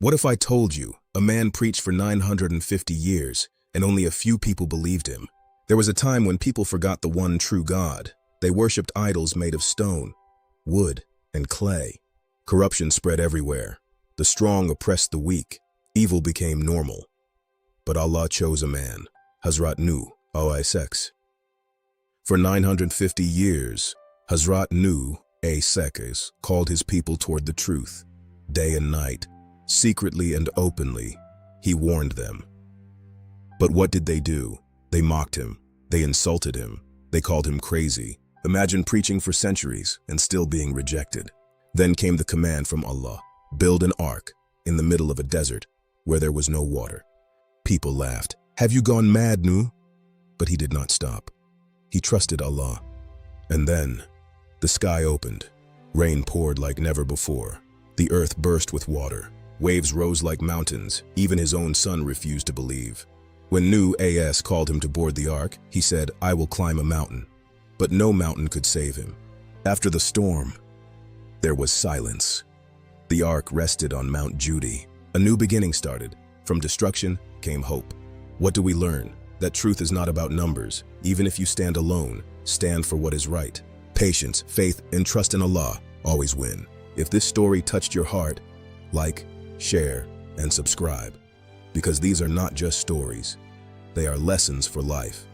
What if I told you a man preached for 950 years and only a few people believed him? There was a time when people forgot the one true God. They worshipped idols made of stone, wood, and clay. Corruption spread everywhere. The strong oppressed the weak. Evil became normal. But Allah chose a man, Hazrat Nuh, a.s. For 950 years, Hazrat Nuh, a.s. called his people toward the truth. Day and night, secretly and openly, he warned them. But what did they do? They mocked him. They insulted him. They called him crazy. Imagine preaching for centuries and still being rejected. Then came the command from Allah, build an ark in the middle of a desert where there was no water. People laughed. Have you gone mad, Nuh? But he did not stop. He trusted Allah. And then, the sky opened. Rain poured like never before. The earth burst with water. Waves rose like mountains. Even his own son refused to believe. When Nuh a.s. called him to board the ark, he said, I will climb a mountain. But no mountain could save him. After the storm, there was silence. The ark rested on Mount Judy. A new beginning started. From destruction came hope. What do we learn? That truth is not about numbers. Even if you stand alone, stand for what is right. Patience, faith, and trust in Allah always win. If this story touched your heart, like, share, and subscribe. Because these are not just stories. They are lessons for life.